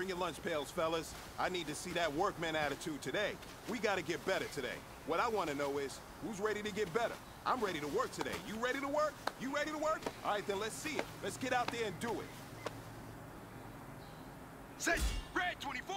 Bring your lunch pails, fellas. I need to see that workman attitude today. We got to get better today. What I want to know is, who's ready to get better? I'm ready to work today. You ready to work? You ready to work? All right, then let's see it. Let's get out there and do it. Set, red 24!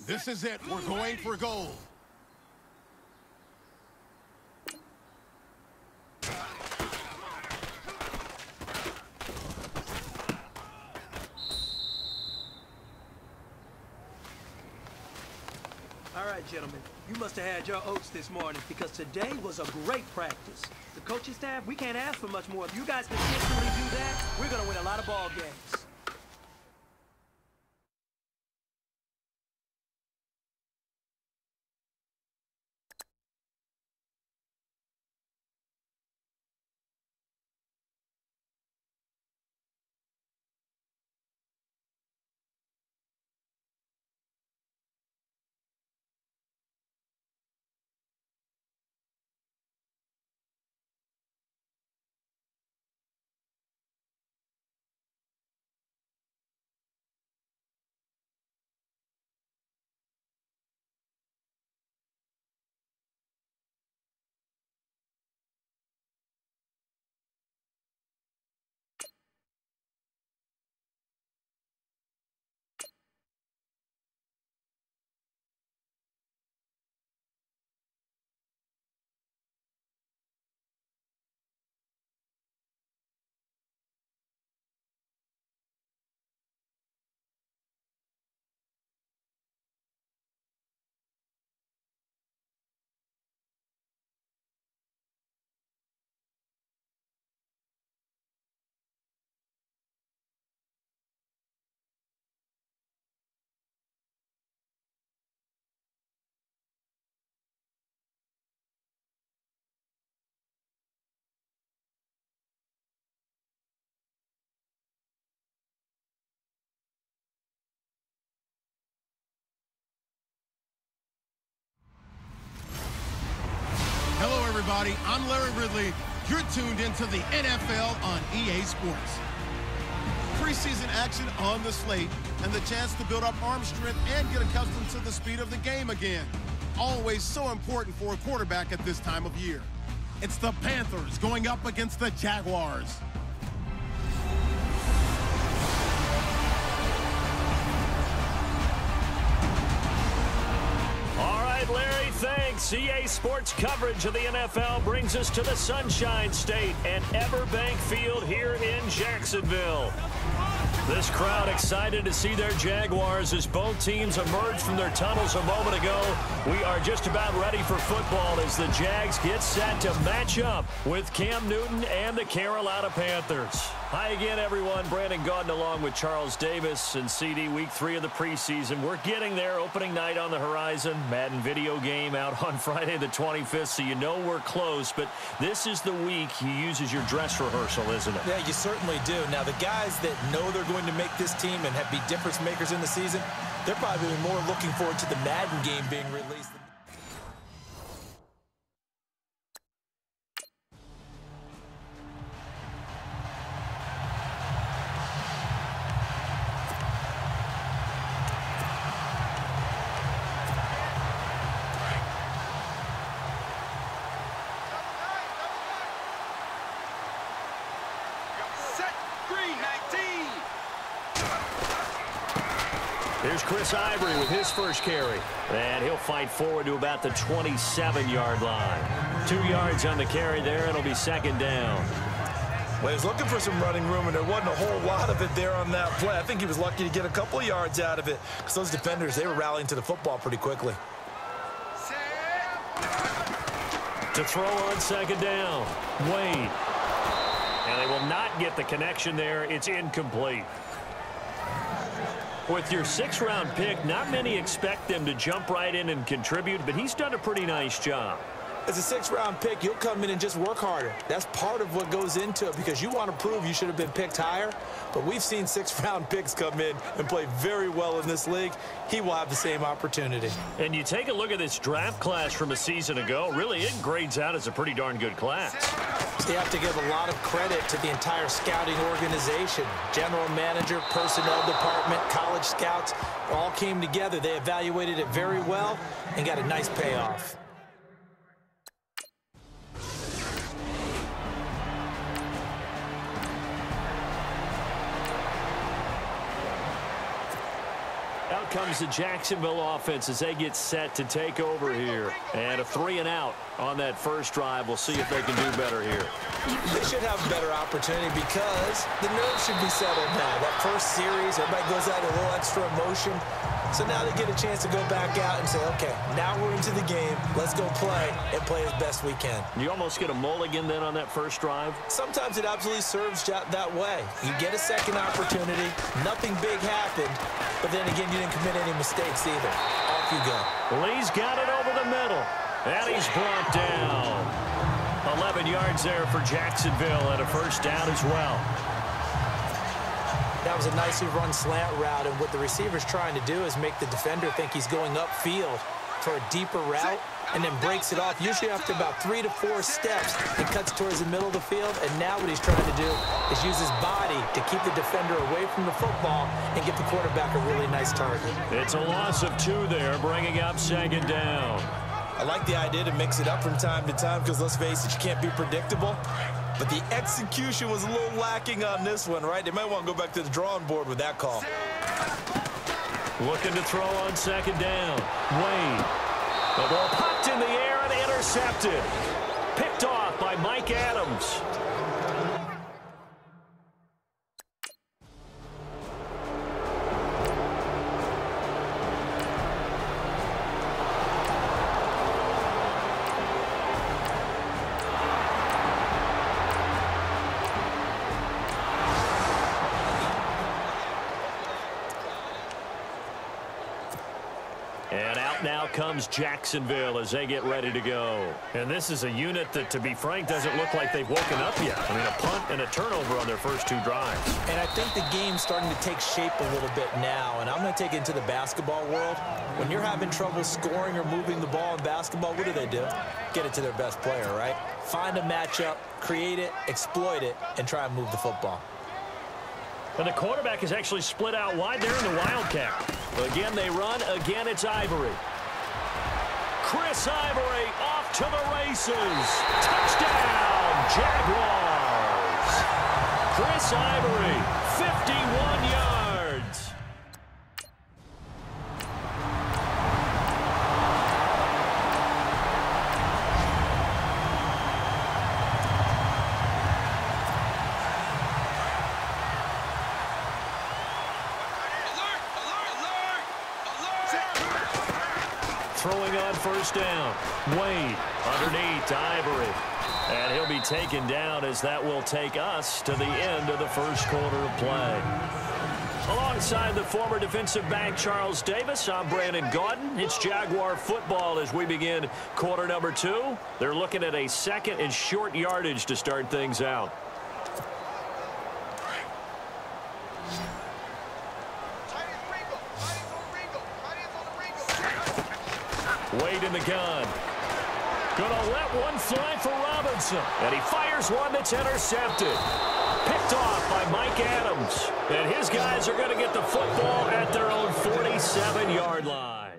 This is it. We're going for gold. All right, gentlemen. You must have had your oats this morning because today was a great practice. The coaching staff, we can't ask for much more. If you guys consistently do that, we're going to win a lot of ball games. Hello, everybody. I'm Larry Ridley. You're tuned into the NFL on EA Sports. Preseason action on the slate and the chance to build up arm strength and get accustomed to the speed of the game again. Always so important for a quarterback at this time of year. It's the Panthers going up against the Jaguars. Larry, thanks. EA Sports coverage of the NFL brings us to the Sunshine State and Everbank Field here in Jacksonville. This crowd excited to see their Jaguars as both teams emerged from their tunnels a moment ago. We are just about ready for football as the Jags get set to match up with Cam Newton and the Carolina Panthers. Hi again, everyone. Brandon Gaudin along with Charles Davis and CD. Week 3 of the preseason. We're getting there. Opening night on the horizon. Madden video game out on Friday the 25th, so you know we're close. But this is the week you use as your dress rehearsal, isn't it? Yeah, you certainly do. Now, the guys that know they're going to make this team and be difference makers in the season, they're probably more looking forward to the Madden game being released. Here's Chris Ivory with his first carry. And he'll fight forward to about the 27-yard line. 2 yards on the carry there. It'll be second down. Well, he was looking for some running room, and there wasn't a whole lot of it there on that play. I think he was lucky to get a couple of yards out of it because those defenders, they were rallying to the football pretty quickly. To throw on second down, Wade. And they will not get the connection there. It's incomplete. With your 6th-round pick, not many expect them to jump right in and contribute, but he's done a pretty nice job. As a 6th-round pick, you'll come in and just work harder. That's part of what goes into it because you want to prove you should have been picked higher. But we've seen 6th-round picks come in and play very well in this league. He will have the same opportunity. And you take a look at this draft class from a season ago, really it grades out as a pretty darn good class. So you have to give a lot of credit to the entire scouting organization. General manager, personnel department, college scouts, all came together. They evaluated it very well and got a nice payoff. Out comes the Jacksonville offense as they get set to take over here. And a 3-and-out on that first drive. We'll see if they can do better here. They should have a better opportunity because the nerves should be settled now. That first series, everybody goes out with a little extra emotion. So now they get a chance to go back out and say, okay, now we're into the game. Let's go play and play as best we can. You almost get a mulligan then on that first drive? Sometimes it absolutely serves that way. You get a second opportunity. Nothing big happened. But then again, you didn't commit any mistakes either. Off you go. Lee's got it over the middle. And he's brought down. 11 yards there for Jacksonville and a first down as well. That was a nicely run slant route, and what the receiver's trying to do is make the defender think he's going upfield for a deeper route and then breaks it off, usually after about 3 to 4 steps. It cuts towards the middle of the field, and now what he's trying to do is use his body to keep the defender away from the football and get the quarterback a really nice target. It's a loss of 2 there, bringing up second down. I like the idea to mix it up from time to time because, let's face it, you can't be predictable. But the execution was a little lacking on this one, right? They might want to go back to the drawing board with that call. Looking to throw on second down. Wade. The ball popped in the air and intercepted. Picked off by Mike Adams. And out now comes Jacksonville as they get ready to go. And this is a unit that, to be frank, doesn't look like they've woken up yet. I mean, a punt and a turnover on their first 2 drives. And I think the game's starting to take shape a little bit now. And I'm going to take it into the basketball world. When you're having trouble scoring or moving the ball in basketball, what do? Get it to their best player, right? Find a matchup, create it, exploit it, and try and move the football. And the quarterback is actually split out wide there in the Wildcat. Again, they run. Again, it's Ivory. Chris Ivory off to the races. Touchdown, Jaguars. Chris Ivory, 51 yards. Throwing on first down. Wade underneath to Ivory. And he'll be taken down as that will take us to the end of the first quarter of play. Alongside the former defensive back Charles Davis, I'm Brandon Gaudin. It's Jaguar football as we begin quarter number 2. They're looking at a second and short yardage to start things out. Wade in the gun. Gonna let one fly for Robinson. And he fires one that's intercepted. Picked off by Mike Adams. And his guys are going to get the football at their own 47-yard line.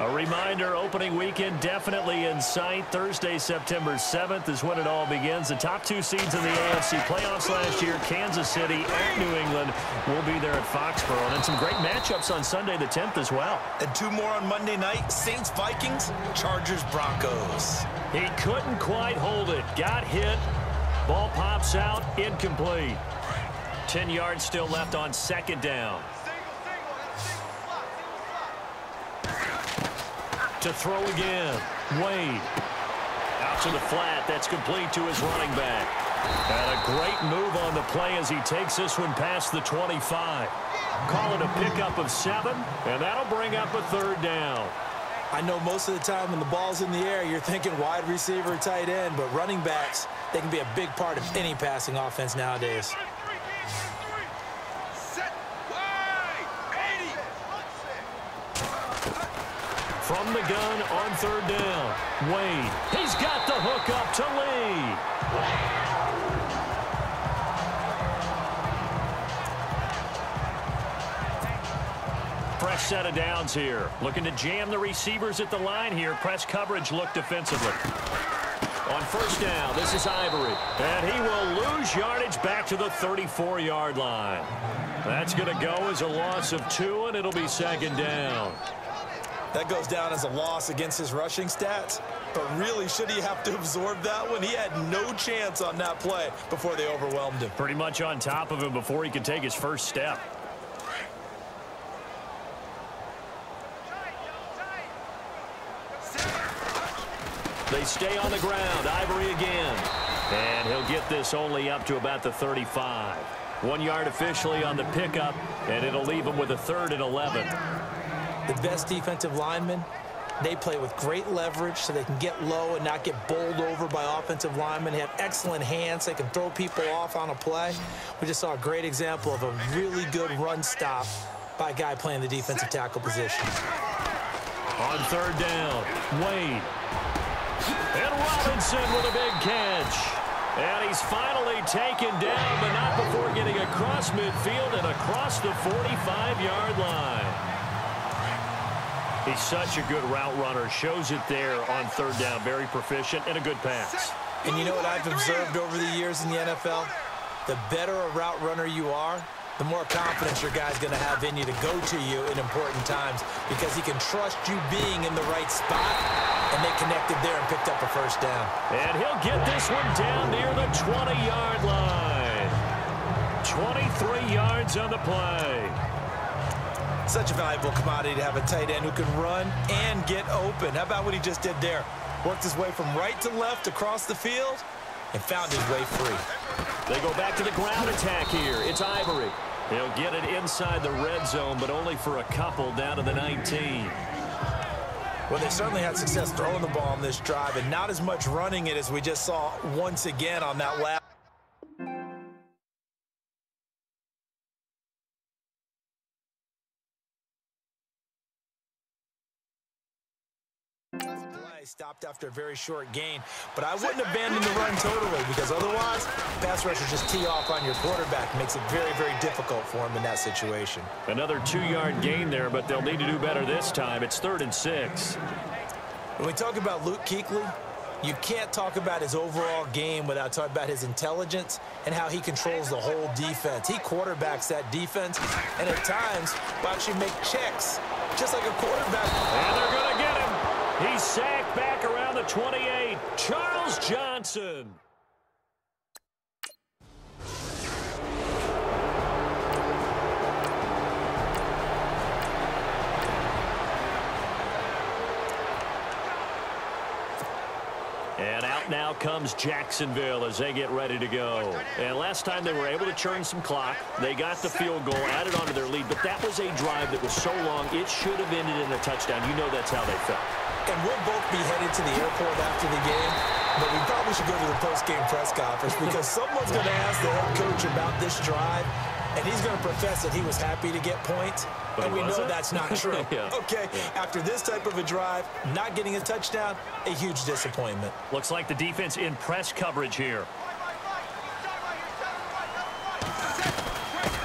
A reminder, opening weekend definitely in sight. Thursday, September 7th is when it all begins. The top 2 seeds in the AFC playoffs last year, Kansas City at New England, will be there at Foxborough. And some great matchups on Sunday the 10th as well. And 2 more on Monday night, Saints-Vikings, Chargers-Broncos. He couldn't quite hold it. Got hit. Ball pops out, incomplete. 10 yards still left on 2nd down. To throw again. Wade. Out to the flat. That's complete to his running back. And a great move on the play as he takes this one past the 25. Call it a pickup of 7, and that'll bring up a 3rd down. I know most of the time when the ball's in the air, you're thinking wide receiver, tight end, but running backs, they can be a big part of any passing offense nowadays. From the gun on 3rd down. Wade. He's got the hook up to Lee. Fresh set of downs here. Looking to jam the receivers at the line here. Press coverage look defensively. On 1st down, this is Ivory. And he will lose yardage back to the 34-yard line. That's going to go as a loss of 2, and it'll be 2nd down. That goes down as a loss against his rushing stats. But really, should he have to absorb that one? He had no chance on that play before they overwhelmed him. Pretty much on top of him before he could take his first step. They stay on the ground. Ivory again. And he'll get this only up to about the 35. 1 yard officially on the pickup, and it'll leave him with a 3rd and 11. The best defensive linemen, they play with great leverage so they can get low and not get bowled over by offensive linemen. They have excellent hands. They can throw people off on a play. We just saw a great example of a really good run stop by a guy playing the defensive tackle position. On 3rd down, Wade. And Robinson with a big catch. And he's finally taken down, but not before getting across midfield and across the 45-yard line. He's such a good route runner. Shows it there on 3rd down. Very proficient and a good pass. And you know what I've observed over the years in the NFL? The better a route runner you are, the more confidence your guy's going to have in you to go to you in important times because he can trust you being in the right spot, and they connected there and picked up a 1st down. And he'll get this one down near the 20-yard line. 23 yards on the play. Such a valuable commodity to have a tight end who can run and get open. How about what he just did there? Worked his way from right to left across the field and found his way free. They go back to the ground attack here. It's Ivory. He'll get it inside the red zone, but only for a couple down to the 19. Well, they certainly had success throwing the ball on this drive and not as much running it as we just saw once again on that last. Stopped after a very short gain, but I wouldn't abandon the run totally because otherwise, pass rushers just tee off on your quarterback. Makes it very, very difficult for him in that situation. Another 2-yard gain there, but they'll need to do better this time. It's 3rd and 6. When we talk about Luke Kuechly, you can't talk about his overall game without talking about his intelligence and how he controls the whole defense. He quarterbacks that defense, and at times will actually make checks, just like a quarterback. And they're going to get him. He's sacked back around the 28. Charles Johnson. And out now comes Jacksonville as they get ready to go. And last time they were able to churn some clock. They got the field goal, added on to their lead, but that was a drive that was so long, it should have ended in a touchdown. You know that's how they felt. And we'll both be headed to the airport after the game, but we probably should go to the post-game press conference because someone's going to ask the head coach about this drive, and he's going to profess that he was happy to get points, and we know that's not true. Okay, after this type of a drive, not getting a touchdown, a huge disappointment. Looks like the defense in press coverage here.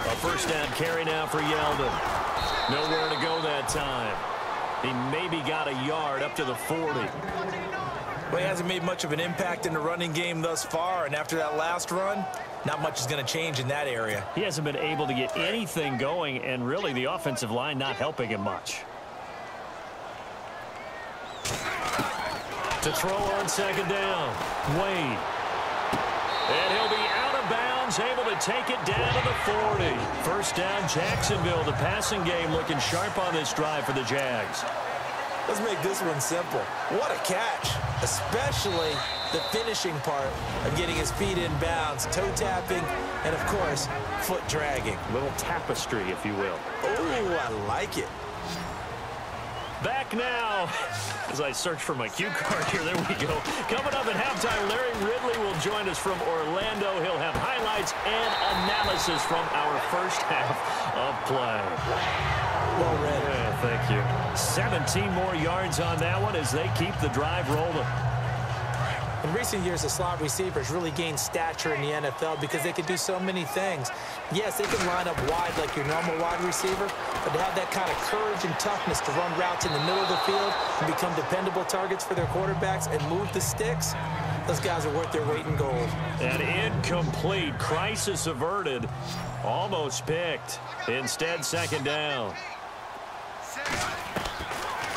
A 1st down carry now for Yeldon. Nowhere to go that time. He maybe got a yard up to the 40. Well, he hasn't made much of an impact in the running game thus far, and after that last run, not much is going to change in that area. He hasn't been able to get anything going, and really the offensive line not helping him much. To throw on second down, Wade. And he'll be out of bounds, able to take it down to the 40. First down, Jacksonville. The passing game looking sharp on this drive for the Jags. Let's make this one simple. What a catch, especially the finishing part of getting his feet in bounds, toe tapping, and of course, foot dragging. Little tapestry, if you will. Oh, I like it. Back now, as I search for my cue card here, there we go. Coming up at halftime, Larry Ridley will join us from Orlando. He'll have highlights and analysis from our first half of play. Well read. Yeah, thank you. 17 more yards on that one as they keep the drive rolling. In recent years, the slot receivers really gained stature in the NFL because they can do so many things. Yes, they can line up wide like your normal wide receiver, but to have that kind of courage and toughness to run routes in the middle of the field and become dependable targets for their quarterbacks and move the sticks, those guys are worth their weight in gold. An incomplete, crisis averted, almost picked. Instead, second down.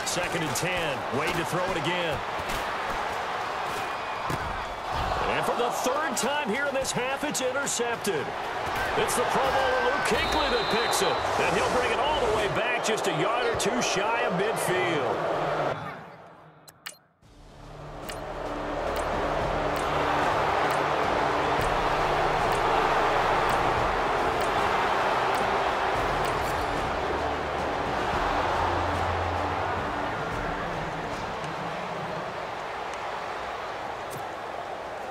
Second and 10. Wade to throw it again. And for the third time here in this half, it's intercepted. It's the Pro Bowler Luke Kuechly that picks it. And he'll bring it all the way back just a yard or two shy of midfield.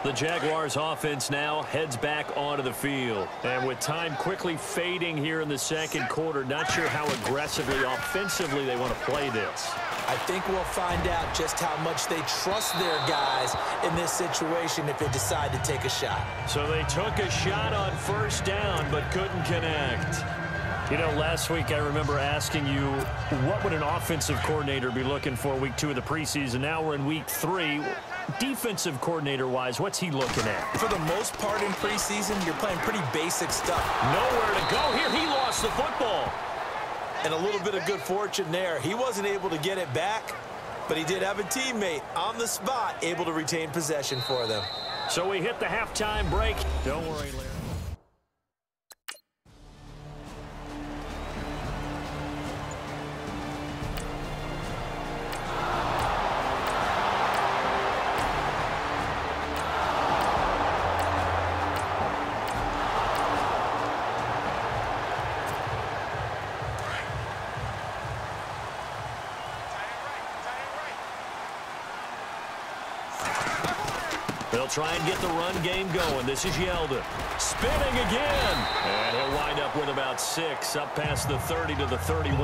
The Jaguars offense now heads back onto the field. And with time quickly fading here in the second quarter, not sure how aggressively, offensively they want to play this. I think we'll find out just how much they trust their guys in this situation if they decide to take a shot. So they took a shot on first down but couldn't connect. You know, last week I remember asking you, what would an offensive coordinator be looking for week 2 of the preseason? Now we're in week 3. Defensive coordinator-wise, what's he looking at? For the most part in preseason, you're playing pretty basic stuff. Nowhere to go here. He lost the football. And a little bit of good fortune there. He wasn't able to get it back, but he did have a teammate on the spot able to retain possession for them. So we hit the halftime break. Don't worry, Larry. They'll try and get the run game going. This is Yeldon. Spinning again. And he'll wind up with about 6, up past the 30 to the 31.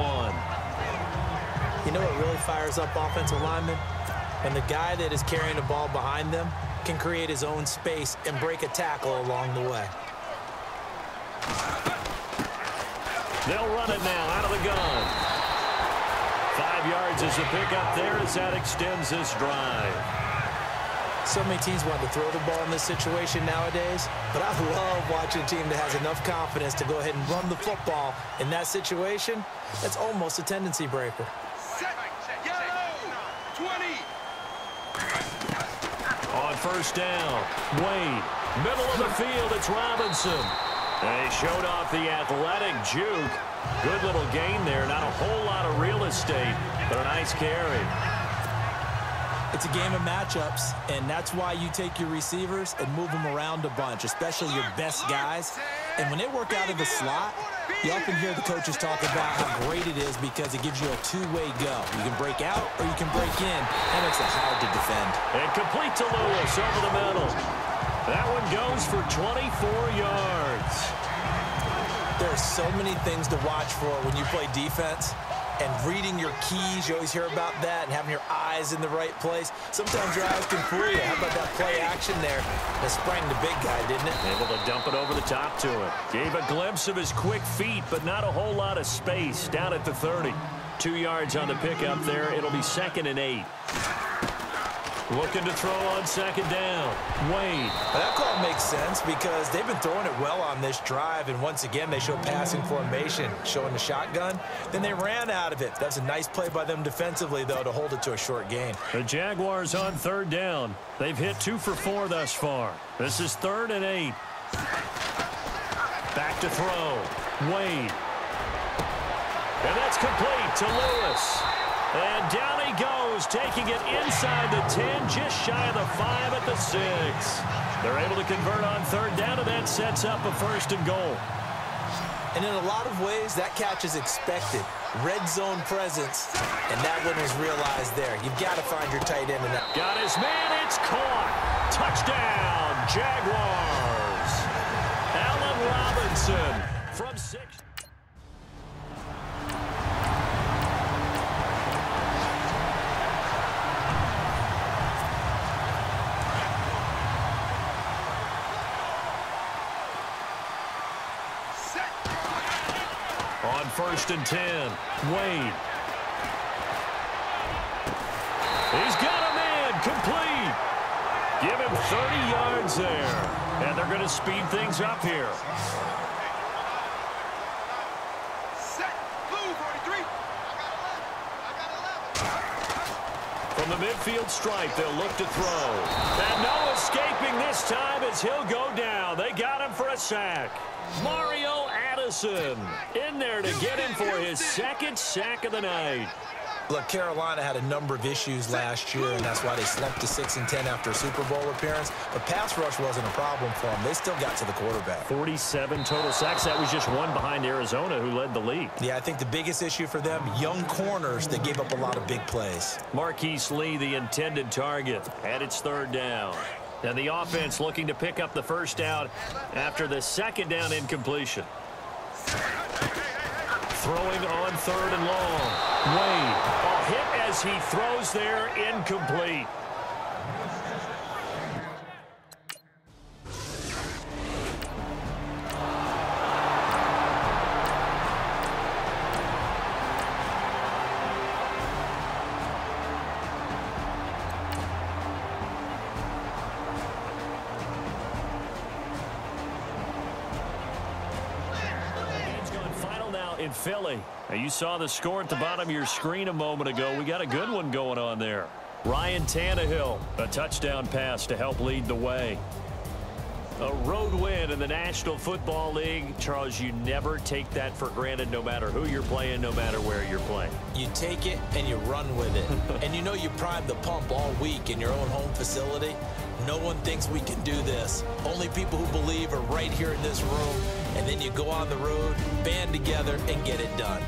You know what really fires up offensive linemen? When the guy that is carrying the ball behind them can create his own space and break a tackle along the way. They'll run it now out of the gun. 5 yards is a pickup there as that extends this drive. So many teams want to throw the ball in this situation nowadays, but I love watching a team that has enough confidence to go ahead and run the football in that situation. That's almost a tendency breaker. Yellow, 20. On first down, Wade. Middle of the field, it's Robinson. And he showed off the athletic juke. Good little gain there. Not a whole lot of real estate, but a nice carry. It's a game of matchups, and that's why you take your receivers and move them around a bunch, especially your best guys. And when they work out of the slot, you often hear the coaches talk about how great it is because it gives you a two-way go. You can break out or you can break in. That makes it hard to defend. And complete to Lewis over the middle. That one goes for 24 yards. There are so many things to watch for when you play defense. And reading your keys, you always hear about that, and having your eyes in the right place. Sometimes your eyes can fool you. How about that play action there? That sprang the big guy, didn't it? Able to dump it over the top to him. Gave a glimpse of his quick feet, but not a whole lot of space down at the 30. 2 yards on the pickup there. It'll be 2nd and 8. Looking to throw on 2nd down. Wade. That call makes sense because they've been throwing it well on this drive, and once again they show passing formation, showing the shotgun. Then they ran out of it. That's a nice play by them defensively, though, to hold it to a short gain. The Jaguars on 3rd down. They've hit 2 for 4 thus far. This is 3rd and 8. Back to throw. Wade. And that's complete to Lewis. And down he goes, taking it inside the 10, just shy of the 5 at the 6. They're able to convert on 3rd down, and that sets up a 1st and goal. And in a lot of ways, that catch is expected. Red zone presence, and that one was realized there. You've got to find your tight end in that. Got his man, it's caught. Touchdown, Jaguars. Allen Robinson from 6. On 1st and 10, Wade. He's got a man, complete. Give him 30 yards there. And they're going to speed things up here. Set. Blue 43. From the midfield stripe, they'll look to throw. And no escaping this time as he'll go down. They got him for a sack. Mario Addison in there to get him for his 2nd sack of the night. Look, Carolina had a number of issues last year, and that's why they slumped to 6-10 after a Super Bowl appearance. But pass rush wasn't a problem for them. They still got to the quarterback. 47 total sacks. That was just one behind Arizona, who led the league. Yeah, I think the biggest issue for them, young corners that gave up a lot of big plays. Marquise Lee, the intended target, and it's 3rd down. And the offense looking to pick up the 1st down after the 2nd down incompletion. Throwing on 3rd and long. Wade, a hit as he throws there, incomplete. In Philly. Now, you saw the score at the bottom of your screen a moment ago. We got a good one going on there. Ryan Tannehill, a touchdown pass to help lead the way. A road win in the National Football League. Charles, you never take that for granted, no matter who you're playing, no matter where you're playing. You take it and you run with it. And you know you primed the pump all week in your own home facility. No one thinks we can do this. Only people who believe are right here in this room. And then you go on the road, band together, and get it done.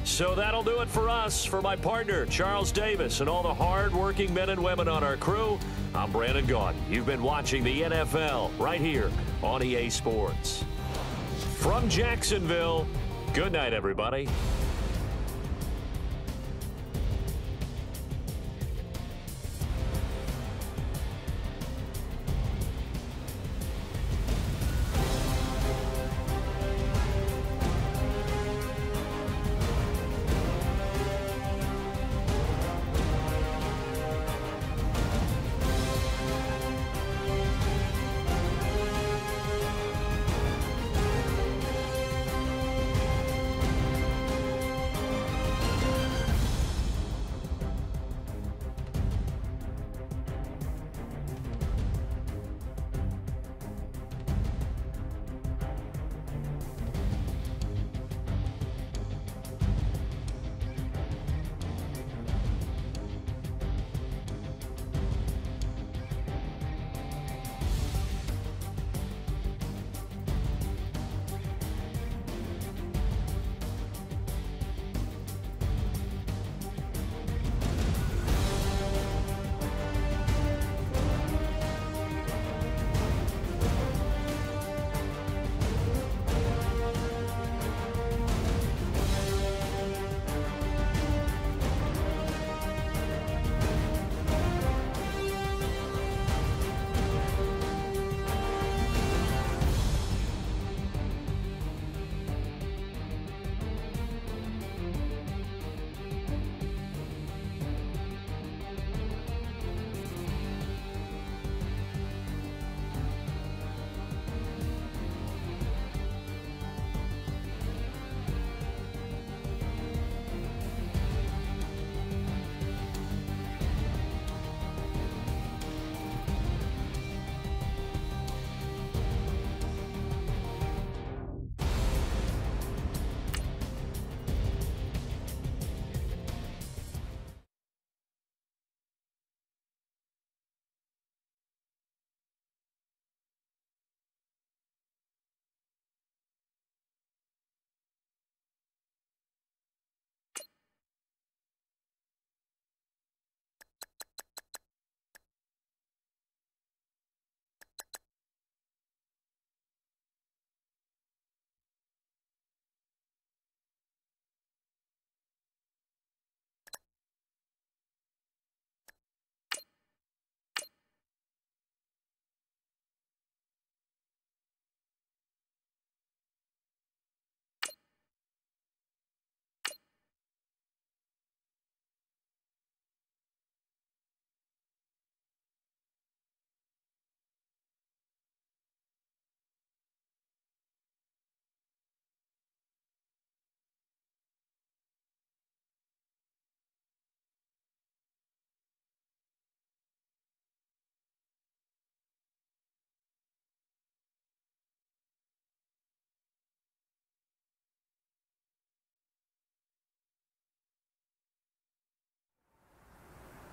So that'll do it for us. For my partner, Charles Davis, and all the hard-working men and women on our crew, I'm Brandon Gaudin. You've been watching the NFL right here on EA Sports. From Jacksonville, good night, everybody.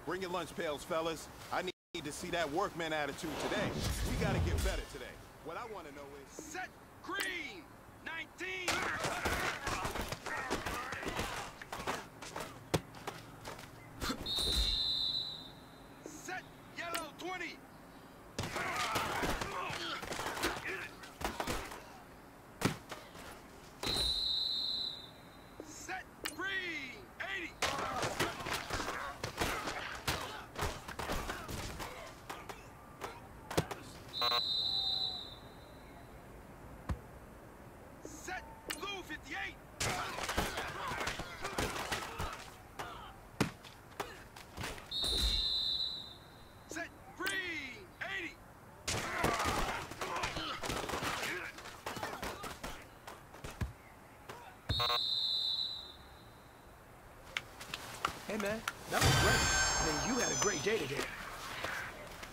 Bring your lunch pails, fellas. I need to see that workman attitude today. We got to get better today. What I want to know is... Set green, 19. Set yellow, 20. Set green, 80. Set blue, 58. Set green, 80. Hey, man, that was great. I mean, you had a great day today.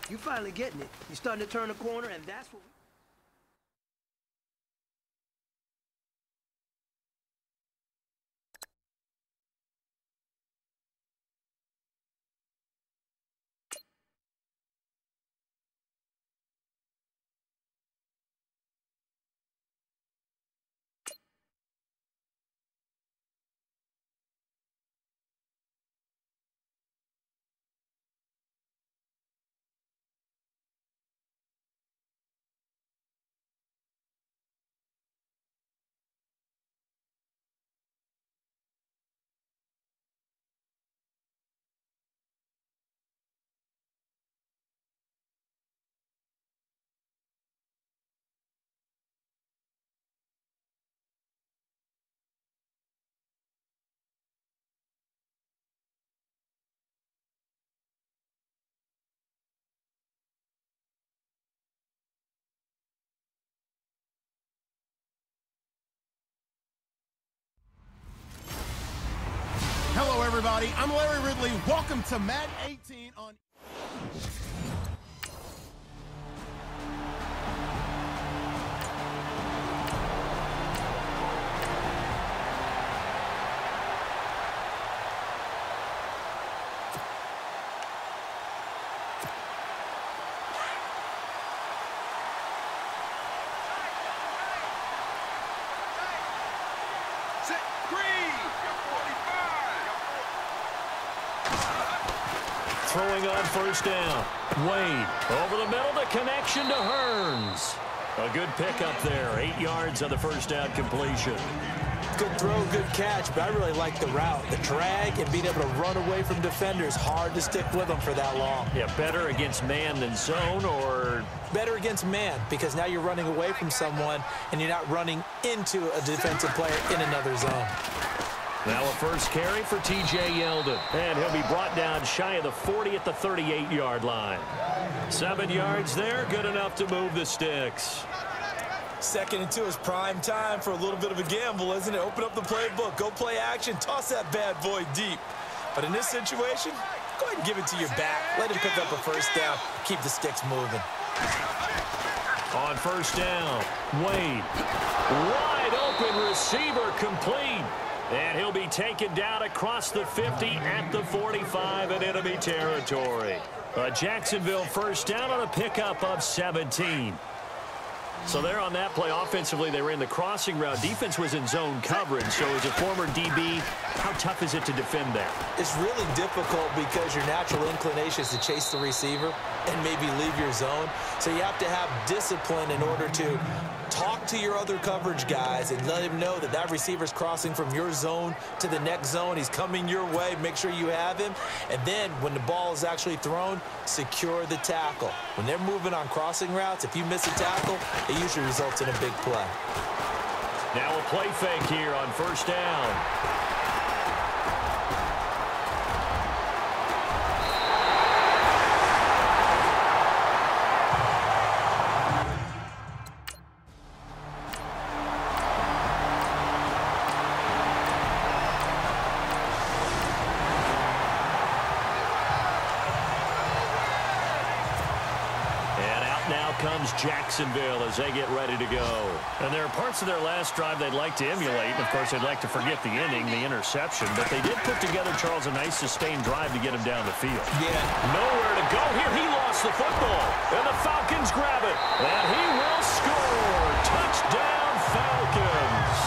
You finally getting it. You're starting to turn the corner, and that's what we... Hello, everybody. I'm Larry Ridley. Welcome to Madden 18 on... Set green, 45. Throwing on first down. Wade over the middle, the connection to Hearns. A good pickup there. 8 yards on the first down completion. Good throw, good catch, but I really like the route. The drag and being able to run away from defenders, hard to stick with them for that long. Yeah, better against man than zone, or... Better against man, because now you're running away from someone and you're not running into a defensive player in another zone. Now a first carry for T.J. Yeldon. And he'll be brought down shy of the 40 at the 38-yard line. 7 yards there, good enough to move the sticks. 2nd and 2 is prime time for a little bit of a gamble, isn't it? Open up the playbook, go play action, toss that bad boy deep. But in this situation, go ahead and give it to your back. Let him pick up a first down, keep the sticks moving. On first down, Wade. Wide open receiver complete. And he'll be taken down across the 50 at the 45 in enemy territory. A Jacksonville first down on a pickup of 17. So there on that play, offensively, they ran the crossing route. Defense was in zone coverage. So as a former DB, how tough is it to defend that? It's really difficult because your natural inclination is to chase the receiver and maybe leave your zone. So you have to have discipline in order to talk to your other coverage guys and let him know that that receiver's crossing from your zone to the next zone. He's coming your way. Make sure you have him. And then when the ball is actually thrown, secure the tackle. When they're moving on crossing routes, if you miss a tackle, it usually results in a big play. Now a play fake here on first down. comes Jacksonville as they get ready to go. And there are parts of their last drive they'd like to emulate. And of course, they'd like to forget the inning, the interception. But they did put together, Charles, a nice sustained drive to get him down the field. Yeah. Nowhere to go here. He lost the football. And the Falcons grab it. And he will score. Touchdown, Falcons.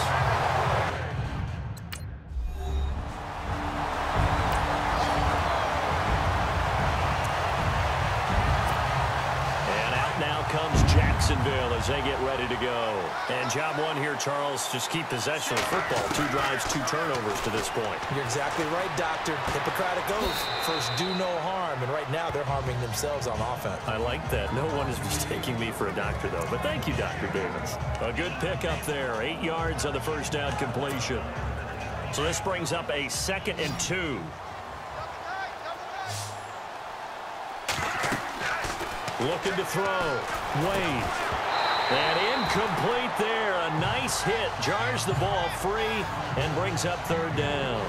Comes Jacksonville as they get ready to go. And job one here, Charles, just keep possession of the football. 2 drives, 2 turnovers to this point. You're exactly right, Doctor. Hippocratic oath. First, do no harm. And right now, they're harming themselves on offense. I like that. No one is mistaking me for a doctor, though. But thank you, Dr. Davis. A good pickup there. 8 yards on the first down completion. So this brings up a 2nd and 2. Looking to throw. Wade. And incomplete there. A nice hit. Jars the ball free and brings up 3rd down.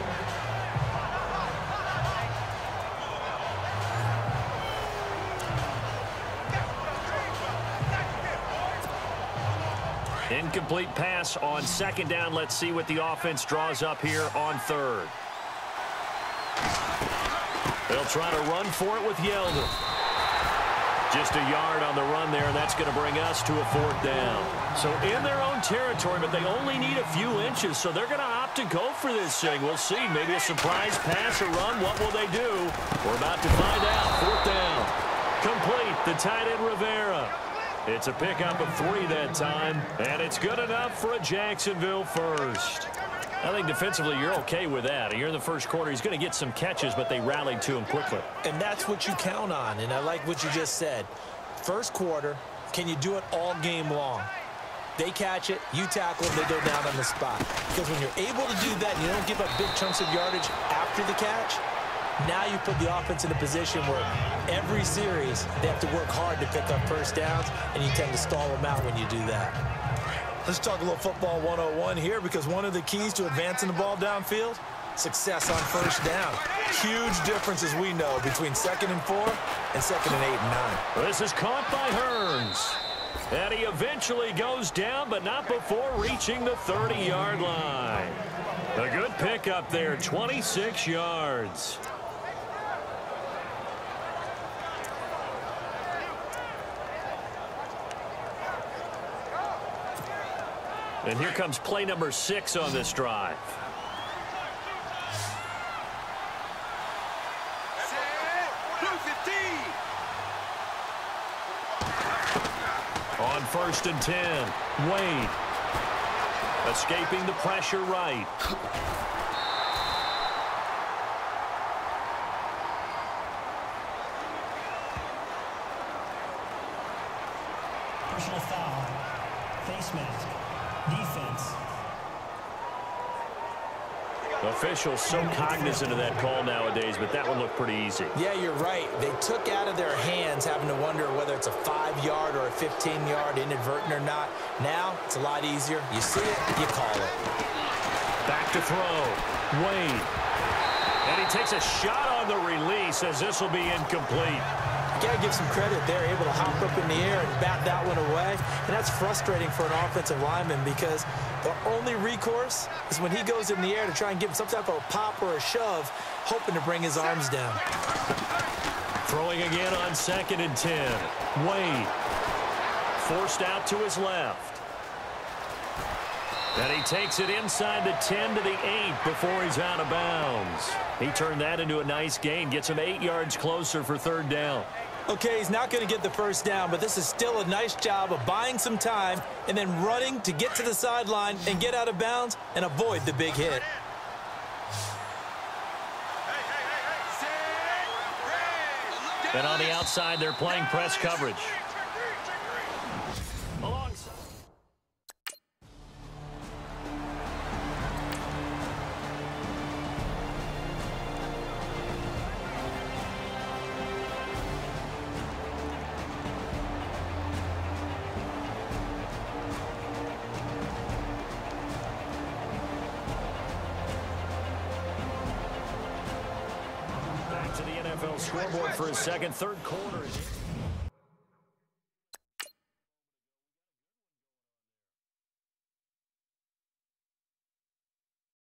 Incomplete pass on 2nd down. Let's see what the offense draws up here on 3rd. They'll try to run for it with Yeldon. Just a yard on the run there, and that's going to bring us to a 4th down. So in their own territory, but they only need a few inches, so they're going to opt to go for this thing. We'll see. Maybe a surprise pass or run. What will they do? We're about to find out. 4th down. Complete. The tight end, Rivera. It's a pickup of 3 that time, and it's good enough for a Jacksonville first. I think defensively you're okay with that. Here in the first quarter, he's going to get some catches, but they rallied to him quickly. And that's what you count on, and I like what you just said. First quarter, can you do it all game long? They catch it, you tackle them, they go down on the spot. Because when you're able to do that and you don't give up big chunks of yardage after the catch, now you put the offense in a position where every series they have to work hard to pick up first downs, and you tend to stall them out when you do that. Let's talk a little football 101 here, because one of the keys to advancing the ball downfield, success on first down. Huge difference, as we know, between 2nd and 4 and 2nd and 8 and 9. This is caught by Hearns. And he eventually goes down, but not before reaching the 30-yard line. A good pickup there, 26 yards. And here comes play number 6 on this drive. Blue 15. On 1st and 10, Wade. Escaping the pressure right. Personal foul. Face mask. Defense. Officials so cognizant of that call nowadays, but that one looked pretty easy. Yeah, you're right. They took out of their hands having to wonder whether it's a 5-yard or a 15-yard inadvertent or not. Now, it's a lot easier. You see it, you call it. Back to throw. Wade. And he takes a shot on the release as this will be incomplete. You got to give some credit. They're able to hop up in the air and bat that one away. And that's frustrating for an offensive lineman, because the only recourse is when he goes in the air to try and give him some type of a pop or a shove, hoping to bring his arms down. Throwing again on 2nd and 10. Wade. Forced out to his left. And he takes it inside the 10 to the 8 before he's out of bounds. He turned that into a nice gain. Gets him 8 yards closer for 3rd down. Okay, he's not going to get the first down, but this is still a nice job of buying some time and then running to get to the sideline and get out of bounds and avoid the big hit. And on the outside, they're playing press coverage. Back to the NFL scoreboard for his 2nd, 3rd quarter.